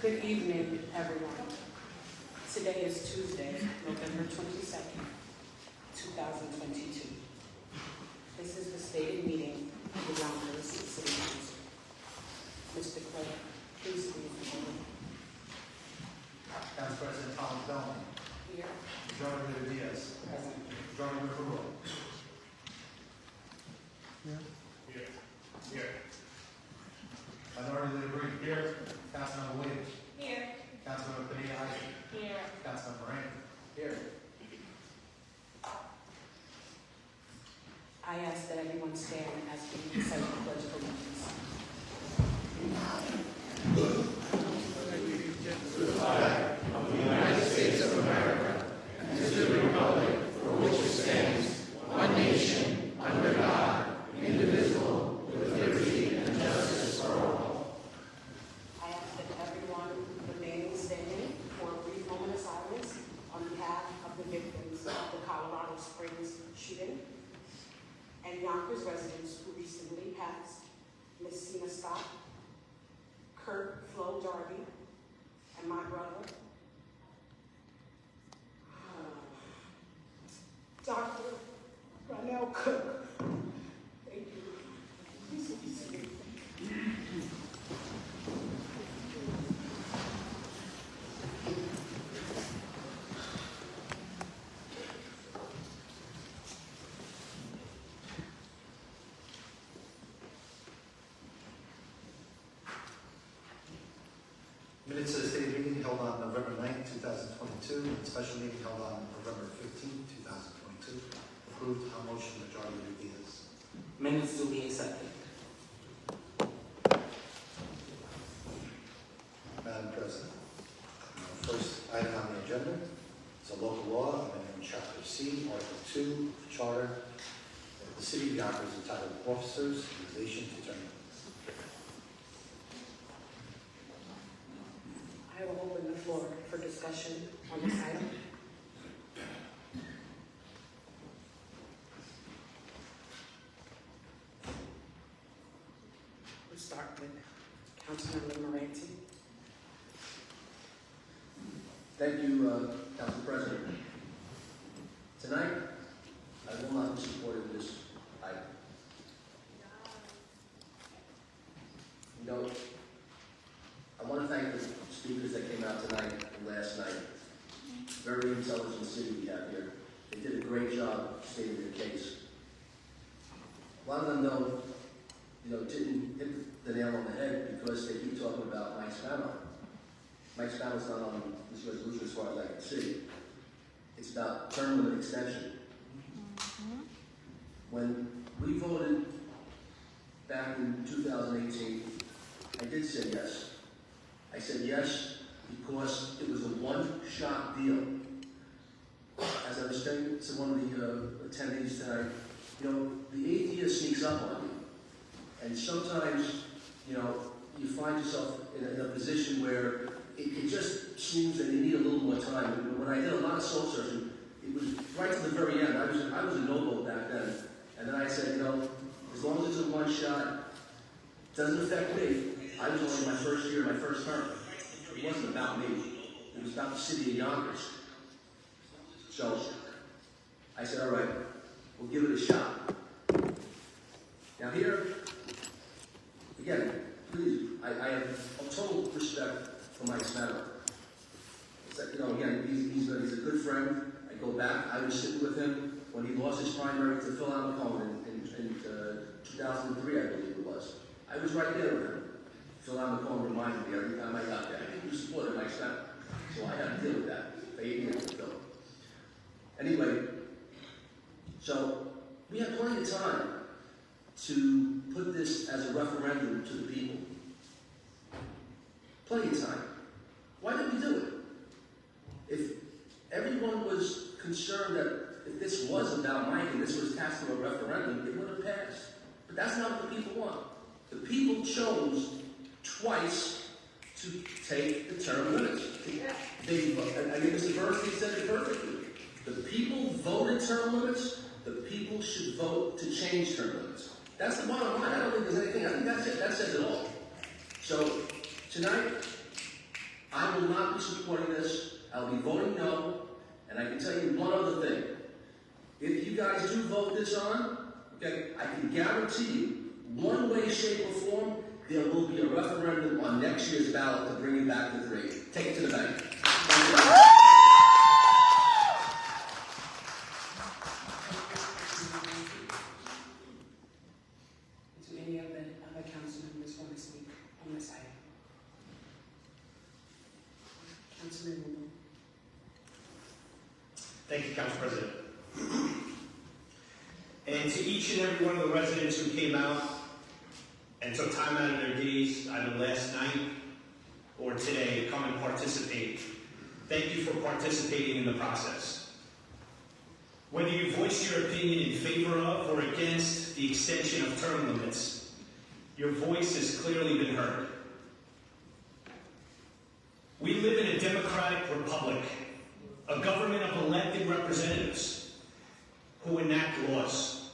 Good evening, everyone. Today is Tuesday, November 22nd, 2022. This is the stated meeting of the Yonkers City Council. Mr. Clerk, please read the roll. Council President Tom Bellman. Here. Majority Leader Diaz. Present. Majority Leader Brewer. Here. Minority Leader Green. Here. Councilmember Williams. Here. Councilmember Pineda-Isaac. Here. Councilmember Rain. Here. I ask that everyone stand as we recite the Pledge of Allegiance. United States of America, and to the republic for which it stands, one nation, under God, indivisible, with liberty and justice for all. I ask that everyone remain standing for a brief moment of silence on behalf of the victims of the Colorado Springs shooting and Yonkers residents who recently passed: Miss Sina Scott, Kurt Flo Darby, and my brother, Dr. Ronell Cook. Thank you. Please be seated. Minutes of the state meeting held on November 9th, 2022, and special meeting held on November 15th, 2022. Approved on motion, Majority Leader Diaz. Minutes duly accepted. Madam President, first item on the agenda is a local law amending Chapter C, Article 2 of the Charter of the City of Yonkers entitled Officers in Relation to Terms. I will open the floor for discussion on this item. We'll start with Councilmember Moranti. Thank you, Council President. Tonight, I will not be supporting this item. You know, I want to thank the speakers that came out tonight and last night. Very intelligent city we have here. They did a great job stating their case. A lot of them, though, didn't hit the nail on the head because they keep talking about Mike Spano. Mike Spano's not on this resolution as far as I can see. It's about term limit extension. When we voted back in 2018, I did say yes. I said yes because it was a one-shot deal. As I was saying to one of the attendees tonight, the AD sneaks up on you. And sometimes, you find yourself in a position where it just seems that you need a little more time. When I did a lot of soul searching, it was right to the very end. I was a no-vote back then. And then I said, as long as it's a one-shot, it doesn't affect me. I was only in my first year, my first term. It wasn't about me. It was about the city of Yonkers. So I said, all right, we'll give it a shot. Now here, again, please, I have a total respect for Mike Spano. Again, he's a good friend. I go back. I was sitting with him when he lost his primary to Phil Almacone in 2003, I believe it was. I was right there with him. Phil Almacone reminded me every time I got there. He supported Mike Spano. So I had to deal with that. For 8 years with Phil. Anyway, so we have plenty of time to put this as a referendum to the people. Plenty of time. Why did we do it? If everyone was concerned that if this was about Mike and this was passed through a referendum, it would have passed. But that's not what the people want. The people chose twice to take the term limits. I think Mr. Bernstein said it perfectly. The people voted term limits. The people should vote to change term limits. That's the bottom line. I don't think there's anything. I think that's it. That says it all. So tonight, I will not be supporting this. I'll be voting no. And I can tell you one other thing. If you guys do vote this on, okay, I can guarantee you, one way, shape, or form, there will be a referendum on next year's ballot to bring it back to 3. Take it to the bank. Do any of the other council members want to speak on this item? Councilman Ruble. Thank you, Council President. And to each and every one of the residents who came out and took time out of their days, either last night or today, to come and participate, thank you for participating in the process. Whether you voiced your opinion in favor of or against the extension of term limits, your voice has clearly been heard. We live in a democratic republic, a government of elected representatives who enact laws.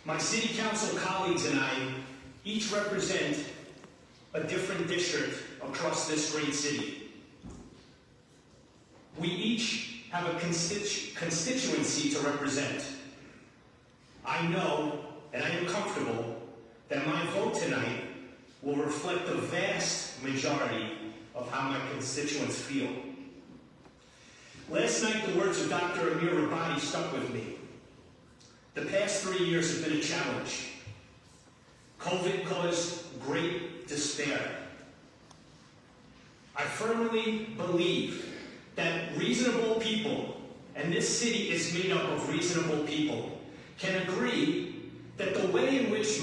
My city council colleagues and I each represent a different district across this great city. We each have a constituency to represent. I know, and I am comfortable, that my vote tonight will reflect the vast majority of how my constituents feel. Last night, the words of Dr. Amir Rabani stuck with me. The past 3 years have been a challenge. COVID caused great despair. I firmly believe that reasonable people, and this city is made up of reasonable people, can agree that the way in which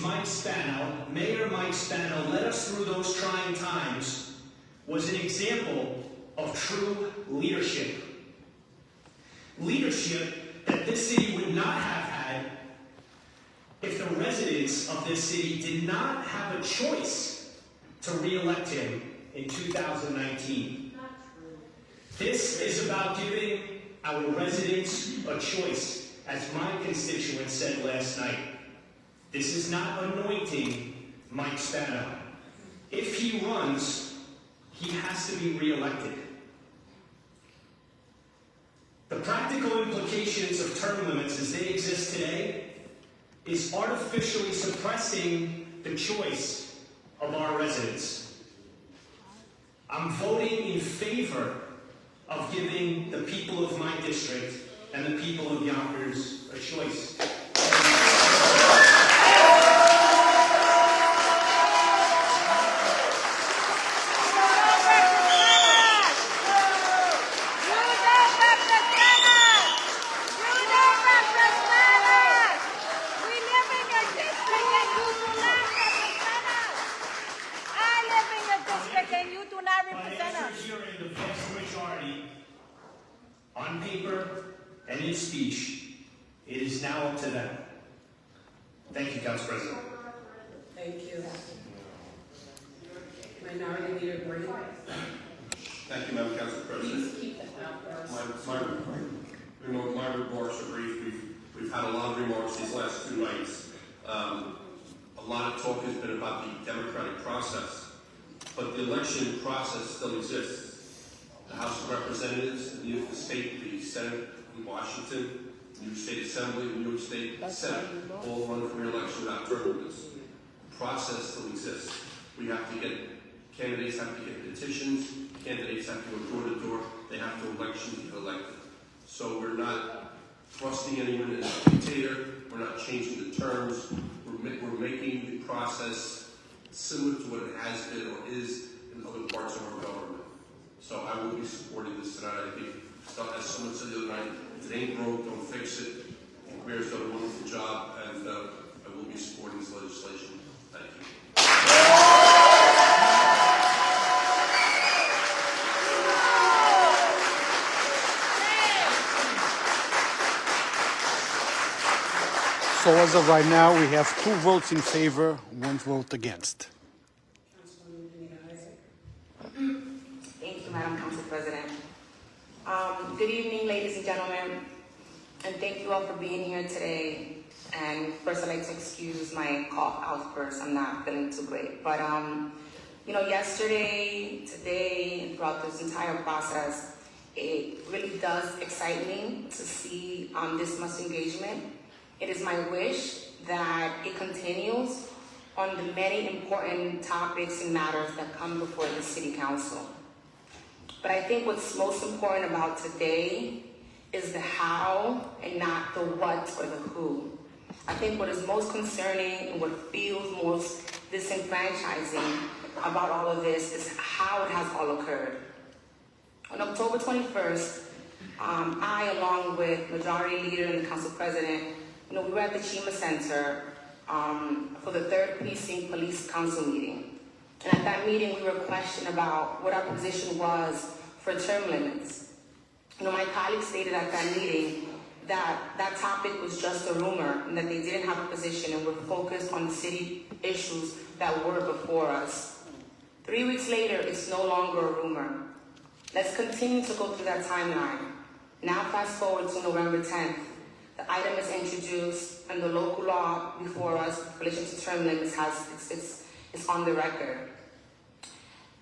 Mayor Mike Spano led us through those trying times was an example of true leadership. Leadership that this city would not have had if the residents of this city did not have a choice to re-elect him in 2019. This is about giving our residents a choice, as my constituent said last night. This is not anointing Mike Spano. If he runs, he has to be re-elected. The practical implications of term limits as they exist today is artificially suppressing the choice of our residents. I'm voting in favor of giving the people of my district and the people of Yonkers a choice. On paper and in speech, it is now up to them. Thank you, Council President. Thank you. Minority Leader Green. Thank you, Madam Council President. Please keep that out. My remarks are brief. We've had a lot of remarks these last 2 nights. A lot of talk has been about the democratic process, but the election process still exists. The House of Representatives, the New York State, the Senate in Washington, New York State Assembly, New York State Senate, all run for re-election without term limits. The process still exists. Candidates have to get petitions, candidates have to go door to door, they have to election to get elected. So we're not thrusting anyone as a dictator, we're not changing the terms, we're making the process similar to what it has been or is in other parts of our government. So I will be supporting this tonight. I think, as someone said the other night, if it ain't broke, don't fix it. Mayor's done a wonderful job, and I will be supporting this legislation. Thank you. So as of right now, we have 2 votes in favor, 1 vote against. Councilwoman Pineda-Isaac. Thank you, Madam Council President. Good evening, ladies and gentlemen, and thank you all for being here today. And first, I'd like to excuse my cough outburst. I'm not feeling too great, but Yesterday, today, and throughout this entire process, it really does excite me to see this much engagement. It is my wish that it continues on the many important topics and matters that come before the City Council. But I think what's most important about today is the how and not the what or the who. I think what is most concerning and what feels most disenfranchising about all of this is how it has all occurred. On October 21st, I, along with Majority Leader and the Council President, we were at the Chima Center for the 3rd Precinct Police Council meeting. And at that meeting, we were questioned about what our position was for term limits. My colleagues stated at that meeting that that topic was just a rumor and that they didn't have a position and were focused on city issues that were before us. 3 weeks later, it's no longer a rumor. Let's continue to go through that timeline. Now fast forward to November 10th. The item is introduced and the local law before us in relation to term limits it's on the record.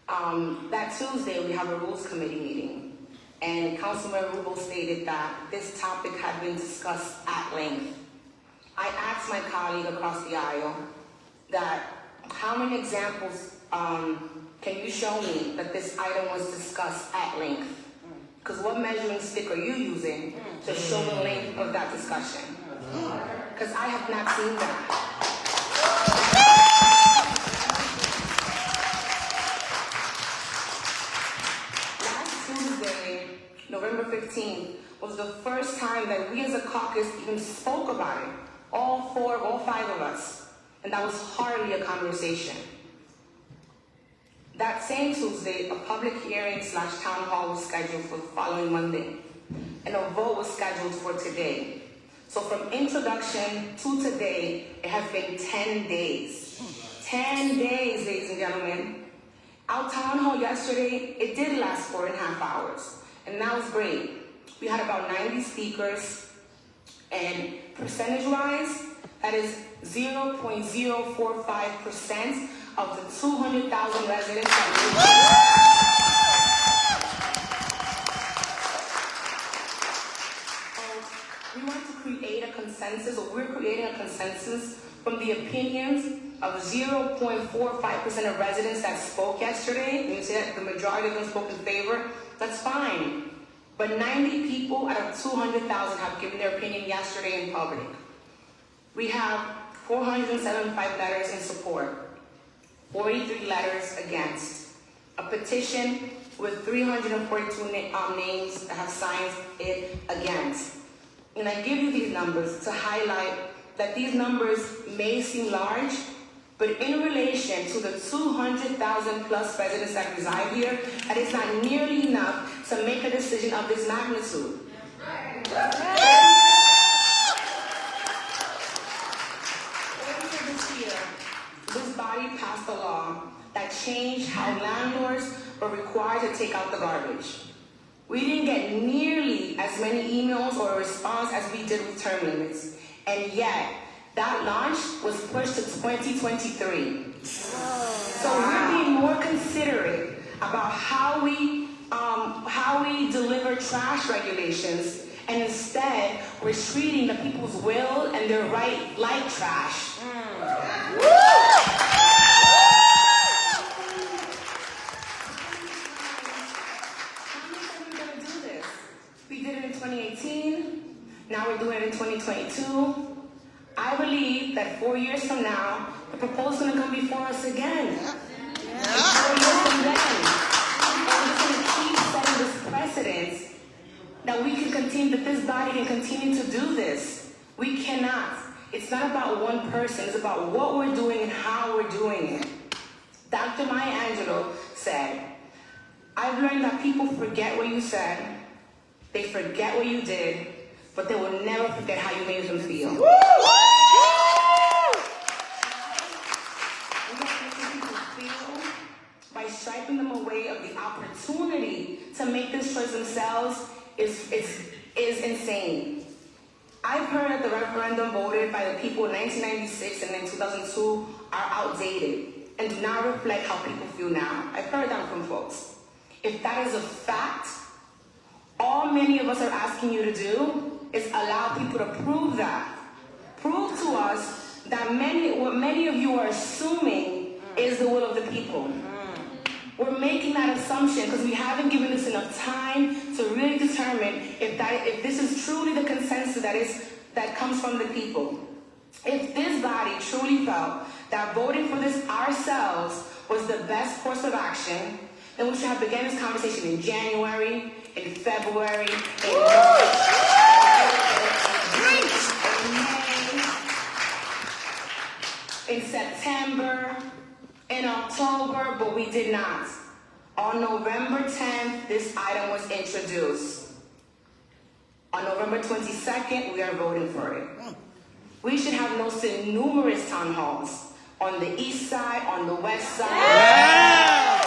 That Tuesday, we have a Rules Committee meeting. And Councilmember Rubel stated that this topic had been discussed at length. I asked my colleague across the aisle that how many examples can you show me that this item was discussed at length? Because what measuring stick are you using to show the length of that discussion? Because I have not seen that. November 15th was the first time that we as a caucus even spoke about it. All 5 of us. And that was hardly a conversation. That same Tuesday, a public hearing / town hall was scheduled for the following Monday. And a vote was scheduled for today. So from introduction to today, it has been 10 days. 10 days, ladies and gentlemen. Our town hall yesterday, it did last 4.5 hours. And that was great. We had about 90 speakers, and percentage-wise, that is 0.045% of the 200,000 residents that live here. We want to create a consensus, or we're creating a consensus from the opinions of 0.45% of residents that spoke yesterday. And you say that the majority of them spoke in favor. That's fine. But 90 people out of 200,000 have given their opinion yesterday in public. We have 475 letters in support, 43 letters against, a petition with 342 names that have signed it against. And I give you these numbers to highlight that these numbers may seem large, but in relation to the 200,000 plus residents that reside here, that is not nearly enough to make a decision of this magnitude. Earlier this year, this body passed a law that changed how landlords were required to take out the garbage. We didn't get nearly as many emails or a response as we did with term limits, and yet, that launch was pushed to 2023. So we're being more considerate about how we deliver trash regulations, and instead we're treating the people's will and their right like trash. How many times are we going to do this? We did it in 2018. Now we're doing it in 2022. I believe that 4 years from now, the proposal is going to come before us again. 4 years from then. And we're just going to keep setting this precedent that we can continue, that this body can continue to do this. We cannot. It's not about one person. It's about what we're doing and how we're doing it. Dr. Maya Angelou said, I've learned that people forget what you said, they forget what you did, but they will never forget how you made them feel. We have to make people feel by striping them away of the opportunity to make this choice themselves is insane. I've heard that the referendum voted by the people in 1996 and in 2002 are outdated. and do not reflect how people feel now. I've heard that from folks. If that is a fact, all many of us are asking you to do is allow people to prove that. Prove to us that what many of you are assuming is the will of the people. We're making that assumption because we haven't given us enough time to really determine if this is truly the consensus that comes from the people. If this body truly felt that voting for this ourselves was the best course of action, then we should have begun this conversation in January, in February, in March, in September, in October, but we did not. On November 10th, this item was introduced. On November 22nd, we are voting for it. We should have hosted numerous town halls on the east side, on the west side. Yeah!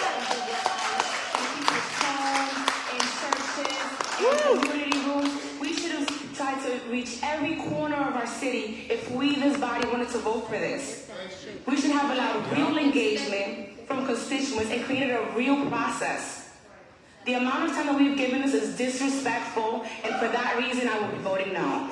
In community rooms. We should have tried to reach every corner of our city if we, this body, wanted to vote for this. We should have allowed real engagement from constituents and created a real process. The amount of time that we've given this is disrespectful, and for that reason, I will be voting no.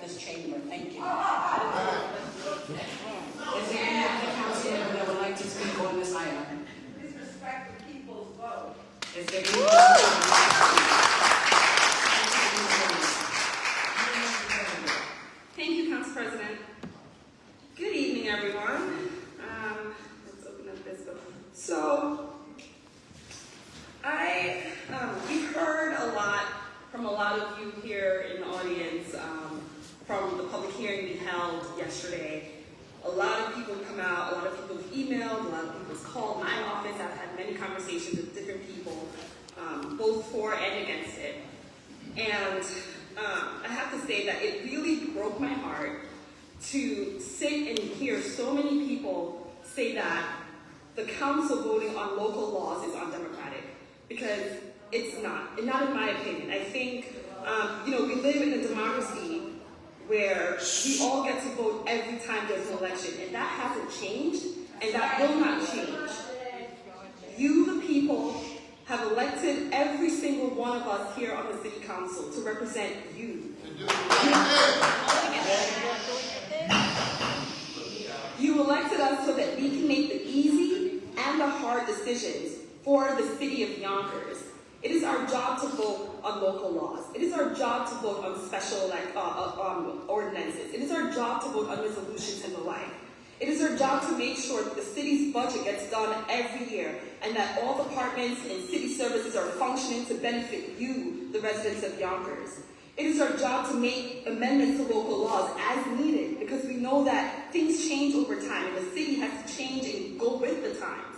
This chamber. Thank you. Is there any other council member that would like to speak on this item? Please respect the people's vote. Is there any Thank you, Council President. Good evening, everyone. Let's open up this book. So, we've heard a lot from a lot of you here in the audience, from the public hearing we held yesterday. A lot of people have come out, a lot of people have emailed, a lot of people have called my office. I've had many conversations with different people, both for and against it. And I have to say that it really broke my heart to sit and hear so many people say that the council voting on local laws is undemocratic, because it's not, and not in my opinion. I think, we live in a democracy where we all get to vote every time there's an election, and that hasn't changed, and that will not change. You, the people, have elected every single one of us here on the city council to represent you. You elected us so that we can make the easy and the hard decisions for the city of Yonkers. It is our job to vote on local laws. It is our job to vote on special ordinances. It is our job to vote on resolutions and the like. It is our job to make sure that the city's budget gets done every year and that all departments and city services are functioning to benefit you, the residents of Yonkers. It is our job to make amendments to local laws as needed, because we know that things change over time and the city has to change and go with the times.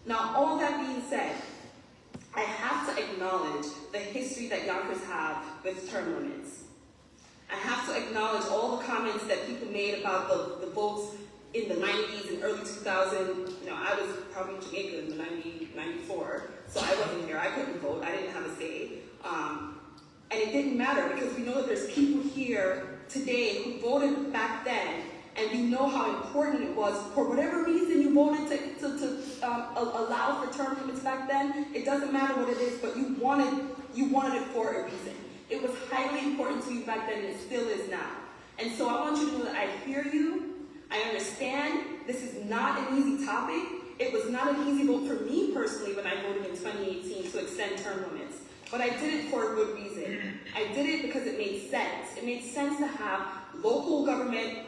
Now, all that being said, I have to acknowledge the history that Yonkers have with term limits. I have to acknowledge all the comments that people made about the votes in the 90s and early 2000s. I was probably in Jamaica in the 94, so I wasn't here. I couldn't vote. I didn't have a say. And it didn't matter, because we know that there's people here today who voted back then, and we know how important it was. For whatever reason you voted to allow for term limits back then. It doesn't matter what it is, but you wanted it for a reason. It was highly important to you back then, and it still is now. And so I want you to know that I hear you. I understand. This is not an easy topic. It was not an easy vote for me personally when I voted in 2018 to extend term limits. But I did it for a good reason. I did it because it made sense. It made sense to have local government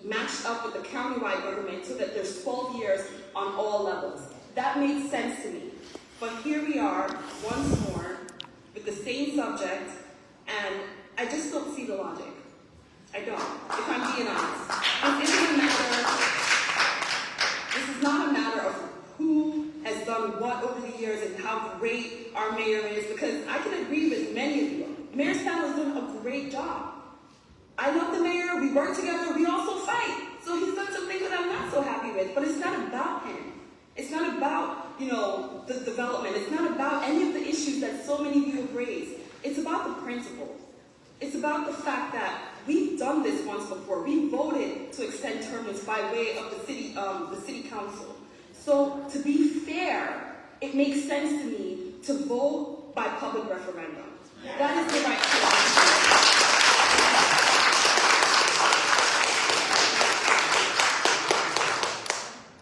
matched up with the countywide government so that there's 12 years on all levels. That made sense to me. But here we are, once more, with the same subject, and I just don't see the logic. I don't, if I'm being honest. This is not a matter of who has done what over the years and how great our mayor is, because I can agree with many of you. Mayor Stanley's doing a great job. I love the mayor, we work together, we also fight. So he's done some things that I'm not so happy with, but it's not about him. It's not about, the development. It's not about any of the issues that so many of you have raised. It's about the principle. It's about the fact that we've done this once before. We voted to extend term limits by way of the city council. So to be fair, it makes sense to me to vote by public referendum. That is the right thing.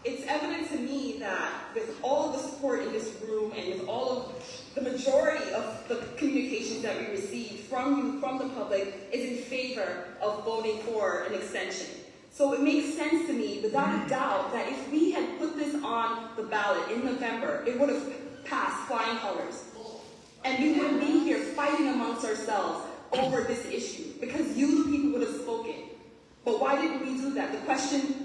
It's evident to me that with all the support in this room and with all of the majority of the communications that we received from you, from the public, is in favor of voting for an extension. So it makes sense to me, without a doubt, that if we had put this on the ballot in November, it would have passed flying colors. And we wouldn't be here fighting amongst ourselves over this issue, because you, the people, would have spoken. But why didn't we do that? The question,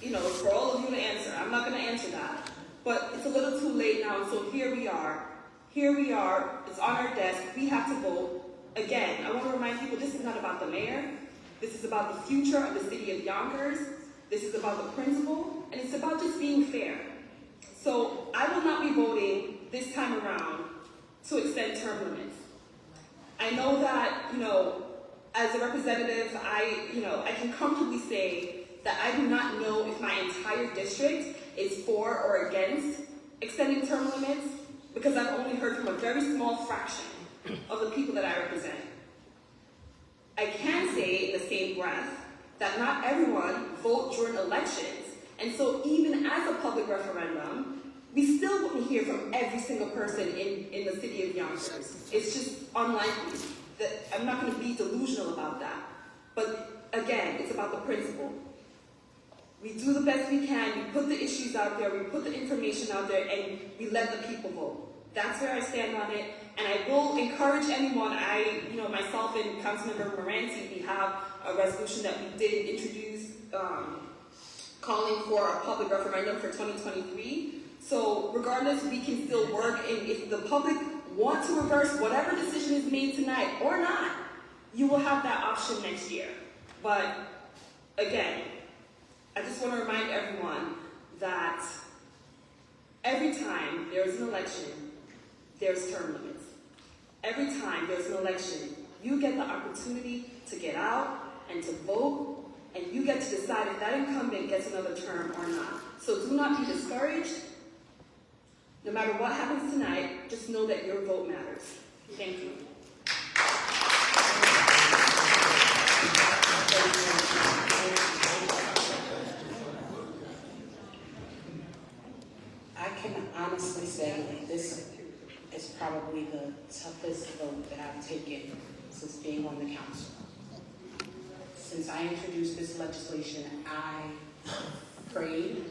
is for all of you to answer. I'm not going to answer that. But it's a little too late now, so here we are. Here we are. It's on our desk. We have to vote. Again, I want to remind people, this is not about the mayor. This is about the future of the city of Yonkers. This is about the principle, and it's about just being fair. So I will not be voting this time around to extend term limits. I know that, as a representative, I can comfortably say that I do not know if my entire district is for or against extending term limits, because I've only heard from a very small fraction of the people that I represent. I can say in the same breath that not everyone votes during elections, and so even as a public referendum, we still wouldn't hear from every single person in the city of Yonkers. It's just unlikely. I'm not going to be delusional about that. But again, it's about the principle. We do the best we can, we put the issues out there, we put the information out there, and we let the people vote. That's where I stand on it, and I will encourage anyone. Myself and Councilmember Moranti, we have a resolution that we did introduce calling for a public referendum for 2023. So regardless, we can still work, and if the public want to reverse whatever decision is made tonight or not, you will have that option next year. But again, I just want to remind everyone that every time there's an election, there's term limits. Every time there's an election, you get the opportunity to get out and to vote, and you get to decide if that incumbent gets another term or not. So do not be discouraged. No matter what happens tonight, just know that your vote matters. Thank you. I can honestly say that this is probably the toughest vote that I've taken since being on the council. Since I introduced this legislation, I prayed,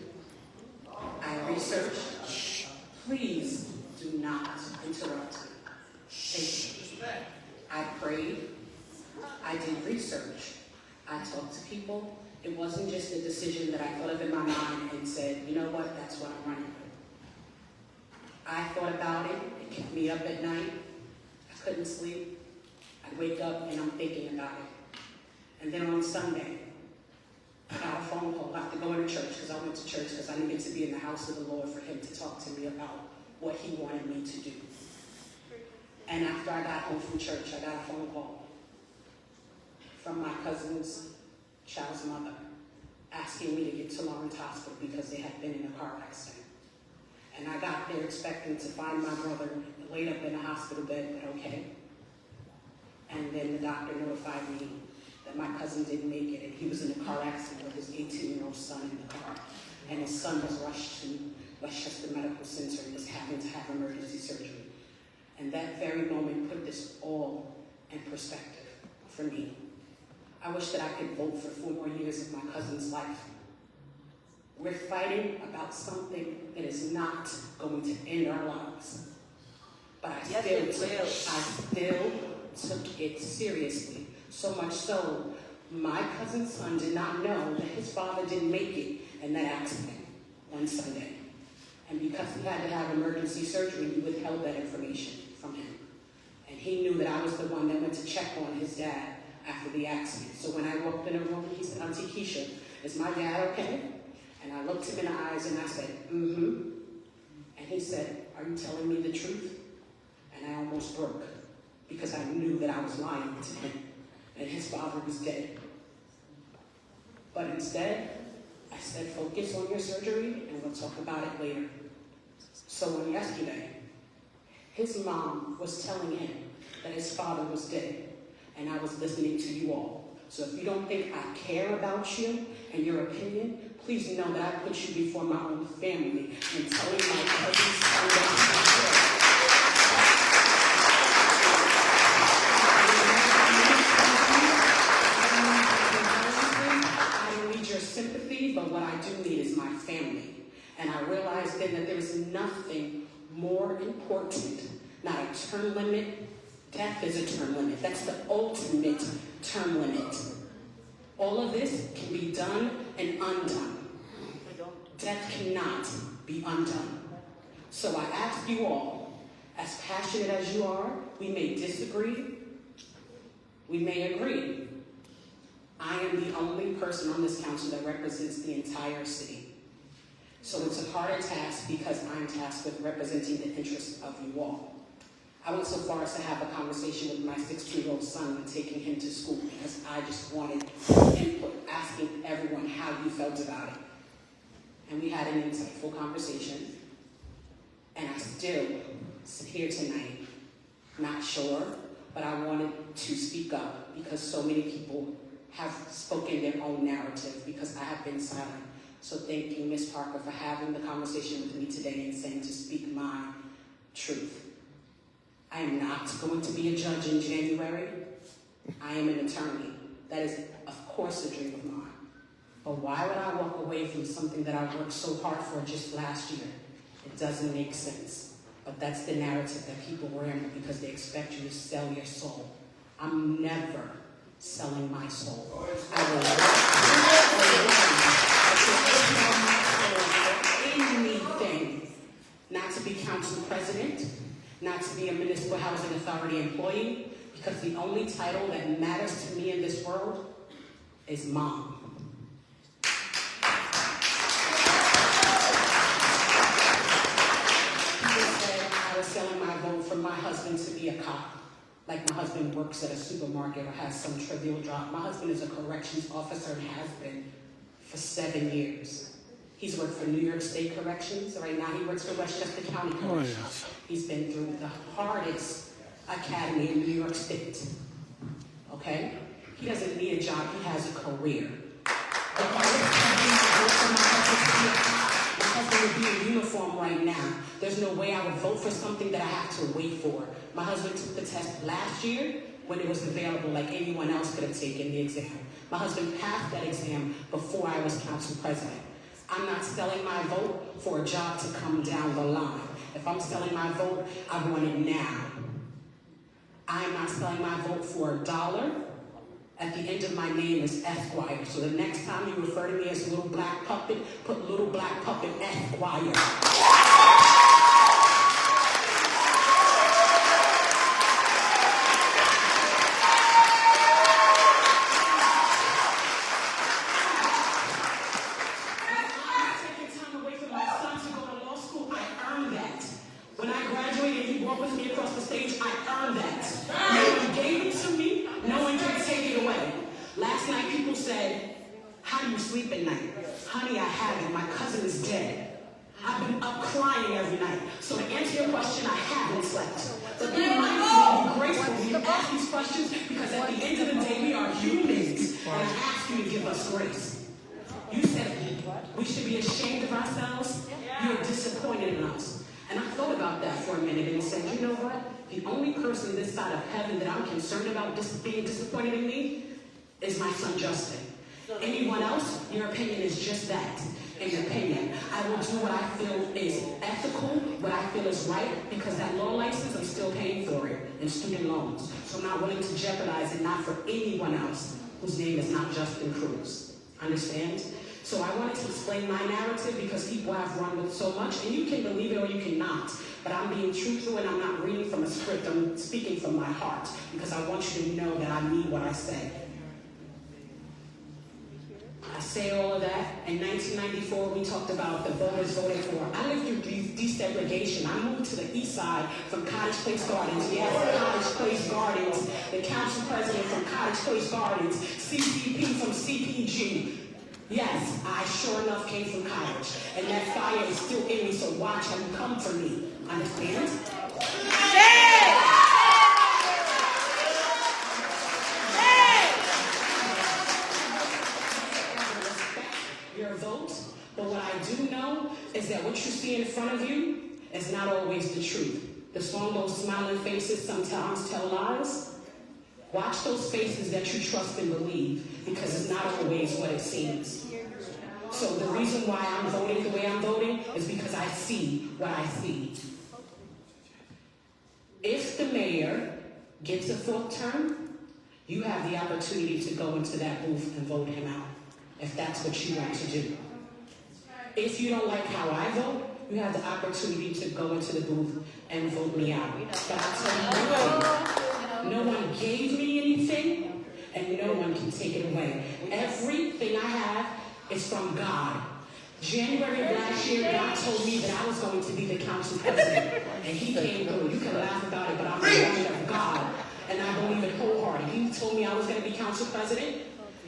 I researched. Please do not interrupt me. Thank you. I prayed, I did research, I talked to people. It wasn't just a decision that I thought of in my mind and said, you know what, that's what I'm running with. I thought about it, it kept me up at night, I couldn't sleep. I'd wake up and I'm thinking about it. And then on Sunday, I got a phone call after going to church, because I went to church because I needed to be in the house of the Lord for him to talk to me about what he wanted me to do. And after I got home from church, I got a phone call from my cousin's child's mother asking me to get to Lawrence Hospital because they had been in a car accident. And I got there expecting to find my brother laid up in a hospital bed, but okay. And then the doctor notified me that my cousin didn't make it, and he was in a car accident with his 18-year-old son in the car. And his son was rushed to Westchester Medical Center and was having to have emergency surgery. And that very moment put this all in perspective for me. I wish that I could vote for 4 more years of my cousin's life. We're fighting about something that is not going to end our lives. But I still took it seriously. So much so, my cousin's son did not know that his father didn't make it in that accident on Sunday. And because he had to have emergency surgery, we withheld that information from him. And he knew that I was the one that went to check on his dad after the accident. So when I walked in the room, he said, "Auntie Keisha, is my dad okay?" And I looked him in the eyes and I said, "Mm-hmm." And he said, "Are you telling me the truth?" And I almost broke because I knew that I was lying to him and his father was dead. But instead, I said, "Focus on your surgery and we'll talk about it later." So on yesterday, his mom was telling him that his father was dead, and I was listening to you all. So if you don't think I care about you and your opinion, please know that I put you before my own family and telling my cousin's son that I don't need your sympathy, but what I do need is my family. And I realized then that there is nothing more important, not a term limit. Death is a term limit. That's the ultimate term limit. All of this can be done and undone. Death cannot be undone. So I ask you all, as passionate as you are, we may disagree, we may agree. I am the only person on this council that represents the entire city. So it's a harder task because I'm tasked with representing the interests of you all. I went so far as to have a conversation with my 16-year-old son when taking him to school because I just wanted input, asking everyone how you felt about it. And we had an insightful conversation. And I still sit here tonight, not sure, but I wanted to speak up because so many people have spoken their own narrative because I have been silent. So thank you, Ms. Parker, for having the conversation with me today and saying to speak my truth. I am not going to be a judge in January. I am an attorney. That is, of course, a dream of mine. But why would I walk away from something that I worked so hard for just last year? It doesn't make sense. But that's the narrative that people wear because they expect you to sell your soul. I'm never selling my soul. I will anything, not to be council president, not to be a municipal housing authority employee, because the only title that matters to me in this world is mom. People said I was selling my vote for my husband to be a cop. Like my husband works at a supermarket or has some trivial job. My husband is a corrections officer and has been for 7 years. He's worked for New York State Corrections. Right now he works for Westchester County Corrections. Oh, yes. He's been through the hardest academy in New York State. Okay? He doesn't need a job, he has a career. The my husband would be in uniform right now. There's no way I would vote for something that I have to wait for. My husband took the test last year when it was available like anyone else could have taken the exam. My husband passed that exam before I was council president. I'm not selling my vote for a job to come down the line. If I'm selling my vote, I want it now. I'm not selling my vote for $1. At the end of my name is Esquire. So the next time you refer to me as Little Black Puppet, put Little Black Puppet Esquire. I've been up crying every night. So to answer your question, I haven't slept. But be mindful and be graceful when you ask these questions, because at the end of the day, we are humans. And I ask you to give us grace. You said we should be ashamed of ourselves. You're disappointed in us. And I thought about that for a minute and said, you know what? The only person this side of heaven that I'm concerned about being disappointed in me is my son Justin. Anyone else, your opinion is just that, an opinion. I will do what I feel is ethical, what I feel is right, because that law license, I'm still paying for it in student loans. So I'm not willing to jeopardize it, not for anyone else whose name is not Justin Cruz. Understand? So I wanted to explain my narrative because people have run with so much, and you can believe it or you cannot. But I'm being truthful and I'm not reading from a script. I'm speaking from my heart because I want you to know that I mean what I say. I say all of that. In 1994, we talked about the voters voted for. I lived through desegregation. I moved to the east side from Cottage Place Gardens. Yes, Cottage Place Gardens. The council president from Cottage Place Gardens. CCP from CPG. Yes, I sure enough came from college. And that fire is still in me, so watch him come for me. Understand? Your vote, but what I do know is that what you see in front of you is not always the truth. The song Those Smiling Faces Sometimes Tell Lies. Watch those faces that you trust and believe, because it's not always what it seems. So the reason why I'm voting the way I'm voting is because I see what I see. If the mayor gets a fourth term, you have the opportunity to go into that booth and vote him out, if that's what you want to do. If you don't like how I vote, you have the opportunity to go into the booth and vote me out. But I tell you, no one gave me anything, and no one can take it away. Everything I have is from God. January of last year, God told me that I was going to be the council president, and he came through. You can laugh about it, but I'm a woman of God, and I believe it wholeheartedly. He told me I was going to be council president,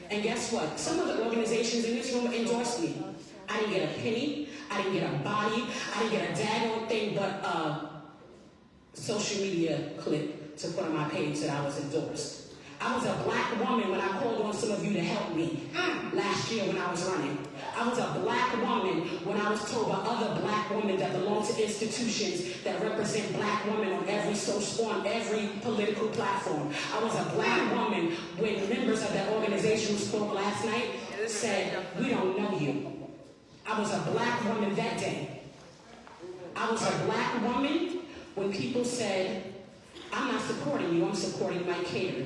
and guess what? Some of the organizations in this room endorsed me. I didn't get a penny, I didn't get a body, I didn't get a daggone thing but a social media clip to put on my page that I was endorsed. I was a black woman when I called on some of you to help me last year when I was running. I was a black woman when I was told by other black women that belong to institutions that represent black women on every political platform. I was a black woman when members of that organization who spoke last night said, "We don't know you." I was a black woman that day. I was a black woman when people said, "I'm not supporting you, I'm supporting Mike Cater."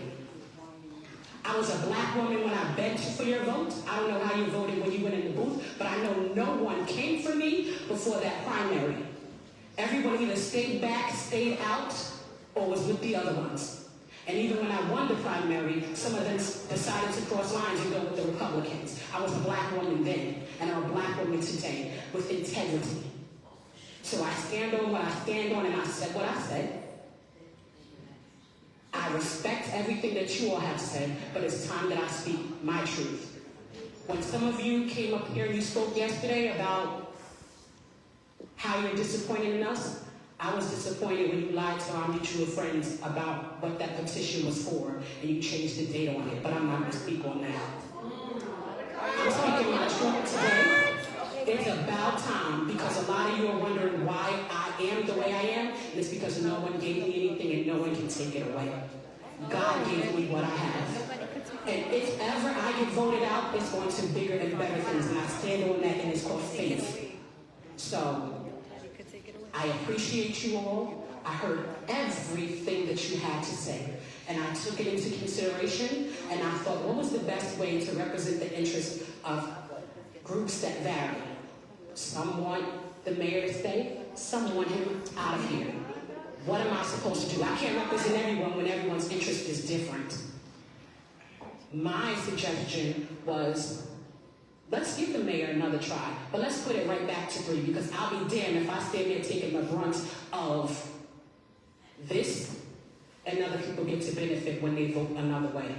I was a black woman when I begged for your vote. I don't know how you voted when you went in the booth, but I know no one came for me before that primary. Everyone either stayed back, stayed out, or was with the other ones. And even when I won the primary, some of them decided to cross lines and go with the Republicans. I was a black woman then, and I'm a black woman today with integrity. So I stand on what I stand on, and I said what I said. I respect everything that you all have said, but it's time that I speak my truth. When some of you came up here and you spoke yesterday about how you're disappointed in us, I was disappointed when you lied to our mutual friends about what that petition was for, and you changed the date on it, but I'm not going to speak on that. I'm speaking my truth today. It's about time, because a lot of you are wondering why I am the way I am, and it's because no one gave me anything and no one can take it away. God gave me what I have. And if ever I get voted out, it's going to bigger and better things, and I stand on that, and it's called faith. So, I appreciate you all. I heard everything that you had to say, and I took it into consideration, and I thought, what was the best way to represent the interests of groups that vary? Some want the mayor to stay, some want him out of here. What am I supposed to do? I can't represent everyone when everyone's interest is different. My suggestion was, let's give the mayor another try, but let's put it right back to 3, because I'll be damned if I stand there taking the brunt of this and other people get to benefit when they vote another way.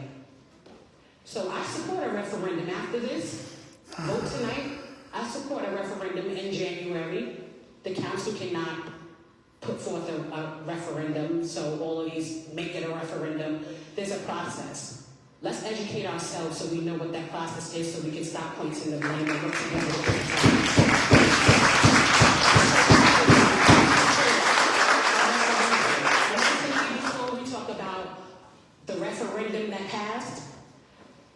So I support a referendum after this. Vote tonight. I support a referendum in January The council cannot put forth a referendum, so all of these make it a referendum. There's a process. Let's educate ourselves so we know what that process is, so we can stop pointing the blame and look together to fix before we talk about the referendum that passed,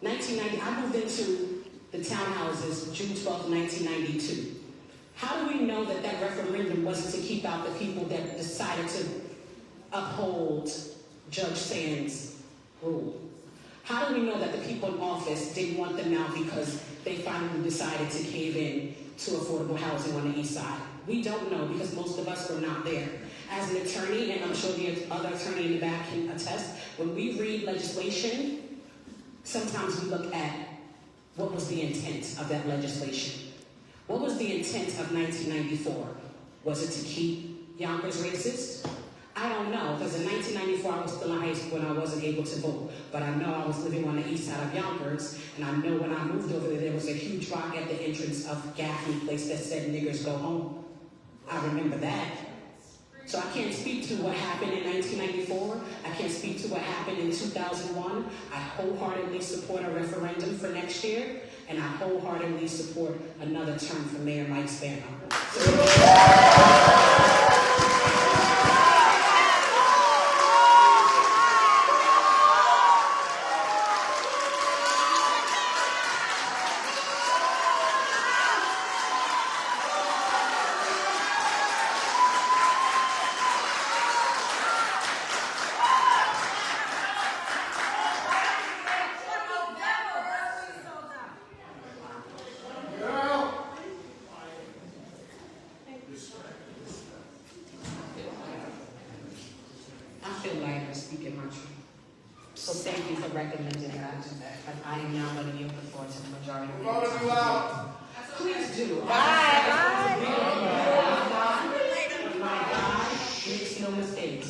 1990, I moved into the townhouses June 12, 1992. How do we know that that referendum wasn't to keep out the people that decided to uphold Judge Sand's rule? How do we know that the people in office didn't want them out because they finally decided to cave in to affordable housing on the east side? We don't know because most of us were not there. As an attorney, and I'm sure the other attorney in the back can attest, when we read legislation, sometimes we look at what was the intent of that legislation. What was the intent of 1994? Was it to keep Yonkers racist? I don't know, because in 1994 I was still in high school and I wasn't able to vote. But I know I was living on the east side of Yonkers, and I know when I moved over there was a huge rock at the entrance of Gaffney Place that said "Niggers go home." I remember that. So I can't speak to what happened in 1994. I can't speak to what happened in 2001. I wholeheartedly support a referendum for next year, and I wholeheartedly support another term for Mayor Mike Spano. I feel lighter speaking my truth. So thank you for recommending that. But I am now going to yield the floor to the majority. Please do. My God makes no mistakes.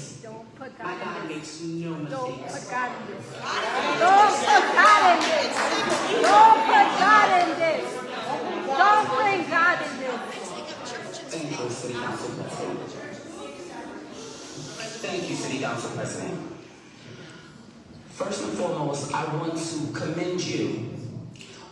My God makes no mistakes. Don't put God in this. Don't put God in this. Don't put God in this. Don't bring God in this. Thank you, City Council President. Thank you, City Council President. First and foremost, I want to commend you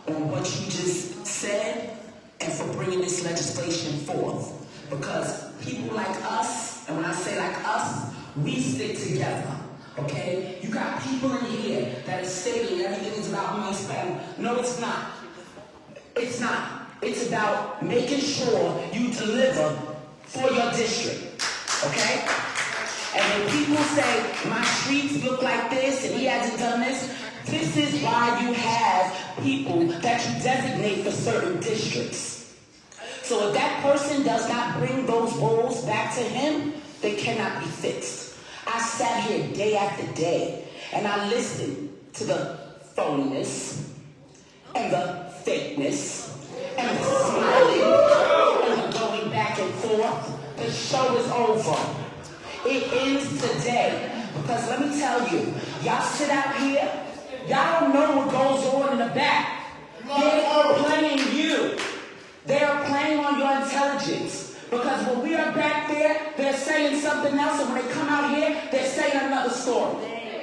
on what you just said and for bringing this legislation forth. Because people like us, and when I say like us, we stick together, okay? You got people in here that are stating everything is about my Spano. No, it's not. It's not. It's about making sure you deliver for your district, okay? And when people say, my streets look like this and he hasn't done this, this is why you have people that you designate for certain districts. So if that person does not bring those woes back to him, they cannot be fixed. I sat here day after day and I listened to the phoniness and the fakeness and the smiling and the going back and forth. The show is over. It ends today. Because let me tell you, y'all sit out here, y'all don't know what goes on in the back. They are playing you. They are playing on your intelligence. Because when we are back there, they're saying something else, and when they come out here, they're saying another story.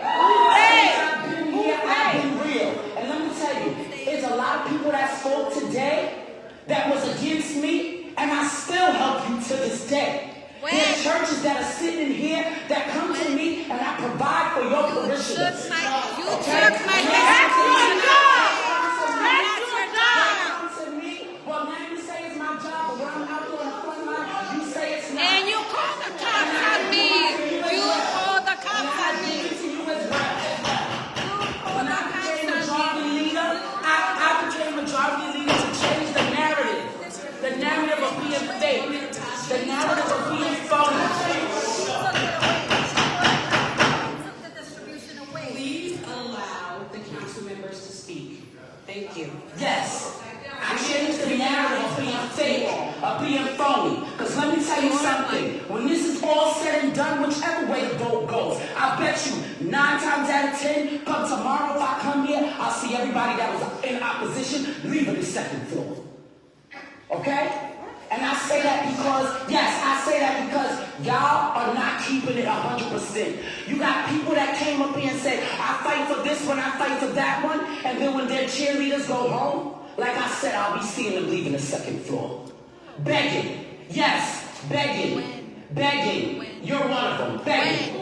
I've been here, I've been real. And let me tell you, there's a lot of people that spoke today that was against me, and I still help you to this day. There are churches that are sitting in here that come to me and I provide for your parishioners. You took my That's your job. Come to me. Well, now you say it's my job, but when I'm out there on the front line, you say it's not. And you call the cops on me. You call the cops on me. When I became majority leader, I became majority leader to change the narrative. The narrative of being fake. The narrative of being phony. Please allow the council members to speak. Thank you. Yes. I changed the narrative of being fake, of being phony. Because let me tell you something. When this is all said and done, whichever way the vote goes, I bet you 9 times out of 10, come tomorrow if I come here, I'll see everybody that was in opposition leaving the second floor. Okay? And I say that because y'all are not keeping it 100%. You got people that came up here and said, I fight for this one, I fight for that one, and then when their cheerleaders go home, like I said, I'll be seeing them leaving the second floor. Begging. Yes, begging. Begging. You're one of them. Begging.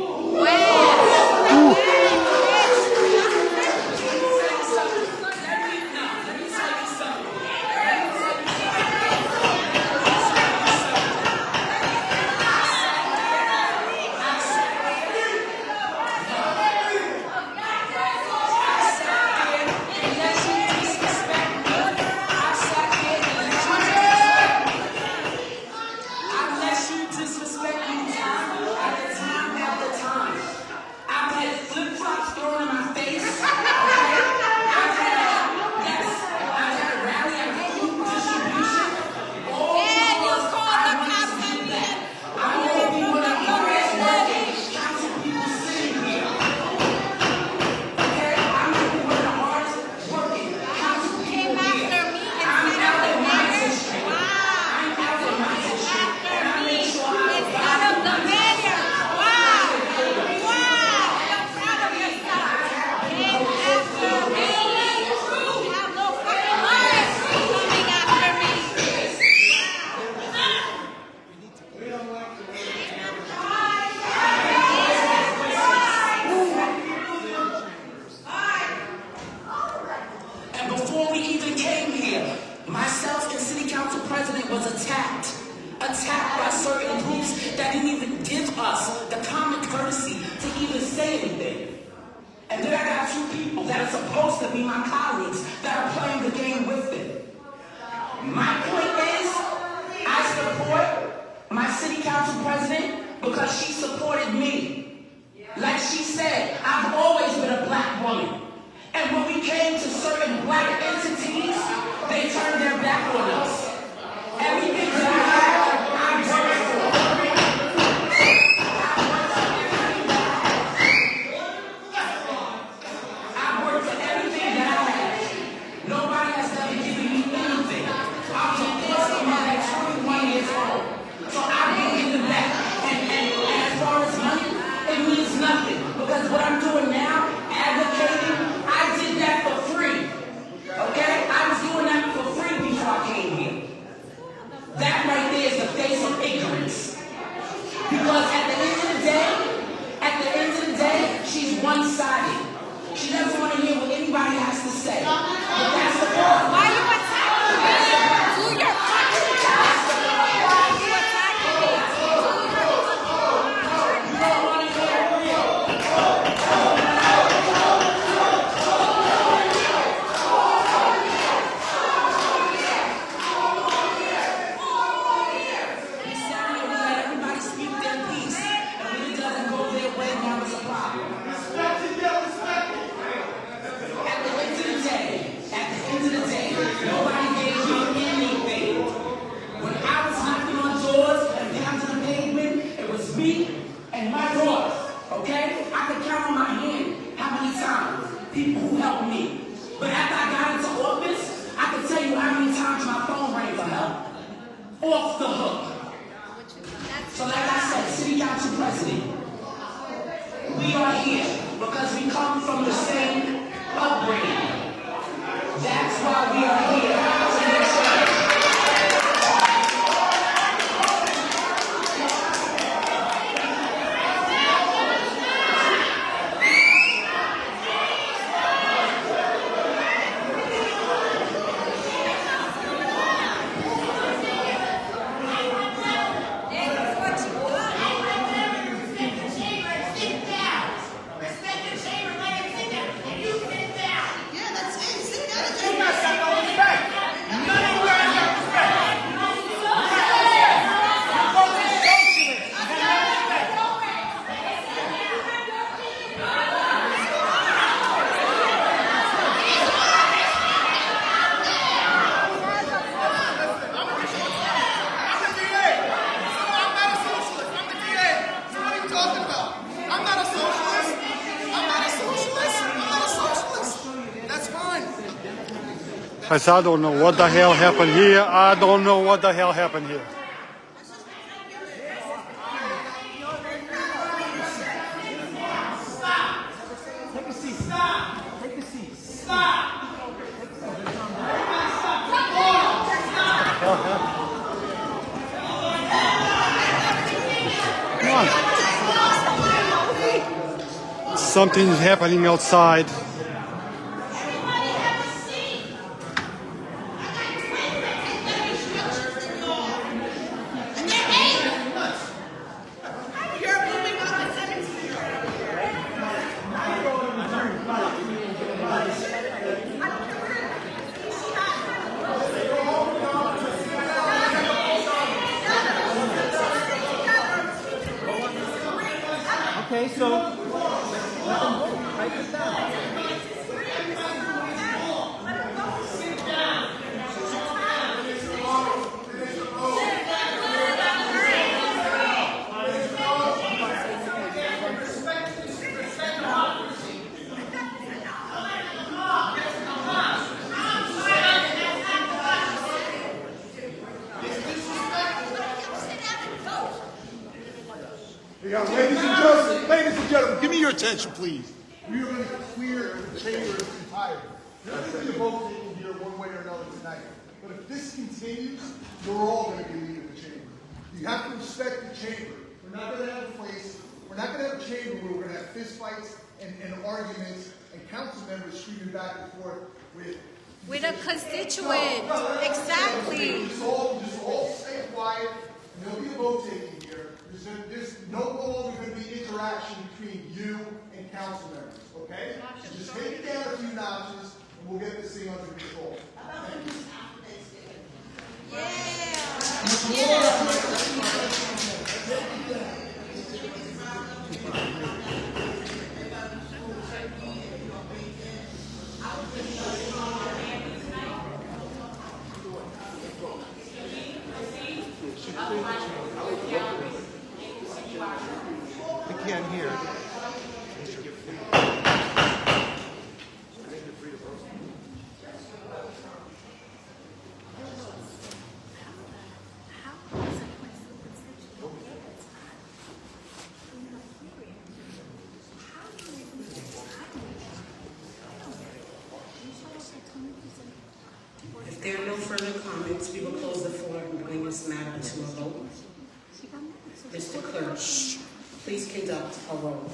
Attacked by certain groups that didn't even give us the common courtesy to even say anything. And then I got two people that are supposed to be my colleagues that are playing the game with them. My point is, I support my city council president because she supported me. Like she said, I've always been a black woman. And when we came to certain black entities, they turned their back on us. Everything that I have, I worked for. I worked for everything that I had. Nobody has ever given me anything. I'm supposed to be like 21 years old. So I've been giving back. And as far as money, it means nothing. Because what I'm doing now, advocating, I did that for free. Okay? I was doing that for free before I came here. That right there is the face of ignorance. Because at the end of the day, she's one-sided. She doesn't want to hear what anybody has to say. But that's the problem. Why are you attacking me? Do your fucking job. Why are you attacking me? You don't want to hear it real. And my daughter, okay? I can count on my hand how many times people who helped me. But after I got into office, I can tell you how many times my phone rang for help. Off the hook. So like I said, City Council President, we are here because we come from the same upbringing. That's why we are here to make sure. I don't know what the hell happened here. I don't know what the hell happened here. on. Something's happening outside. Okay, so let them vote. Write this down. Ladies and gentlemen, give me your attention, please. We are going to clear the chamber entirely. There's going to be a vote taken here one way or another tonight. But if this continues, you're all going to be leaving the chamber. You have to respect the chamber. We're not going to have a place, we're not going to have a chamber where we're going to have fist fights and arguments and council members screaming back and forth with a constituent. Exactly. Just all stay quiet, and there'll be a vote taken here. There's no longer going to be interaction between you and council members, okay? Just take it down a few notches, and we'll get this thing under control. We can't hear. If there are no further comments, we will close the floor and bring this matter to a vote. Mr. Clerk, please conduct a roll.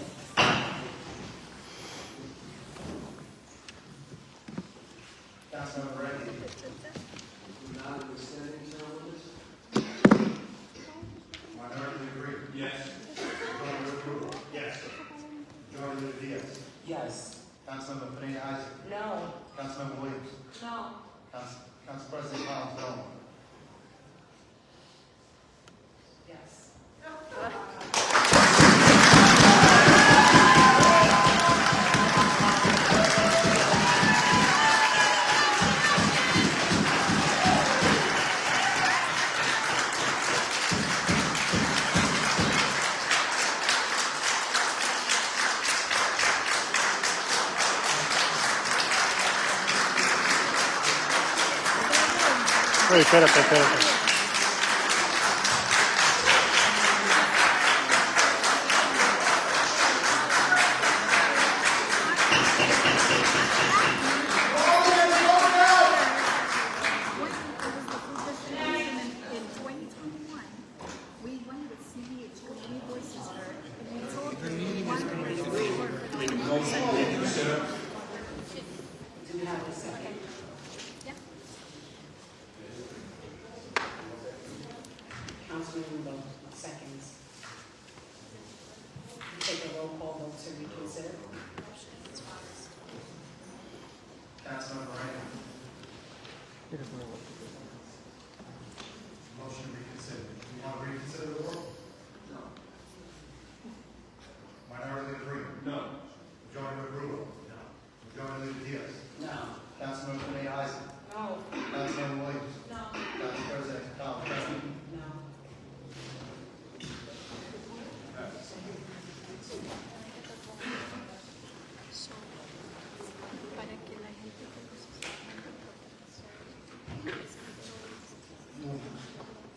Councilmember Reagan. Notwithstanding challenges. Minority agree. Yes. Majority approval. Yes. Majority Diaz. Yes. Councilmember Pineda-Isaac. No. Councilmember Williams. No. Council President Collins. No. Yes. Oye, espérate. Do we have a second? Councilman Wu seconds. We take a roll call vote to reconsider. Councilmember Reagan. Motion to reconsider. You want to reconsider the vote? No. Minority agree. No. Majority approval. No. Majority Diaz. No. Councilmember Pineda-Isaac. No. Councilmember Williams. No. Council President Collins. No.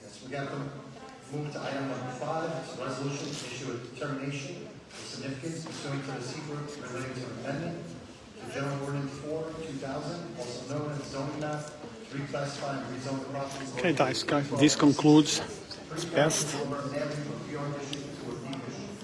Yes, we got to move to item number 5. It's a resolution to issue a determination of significance pursuant to the secret relating to an amendment to General Ordinance 4, 2000, also known as zoning map reclassify and rezone the property. Okay, guys, this concludes. It's passed. Neighborhood PR district to a D district.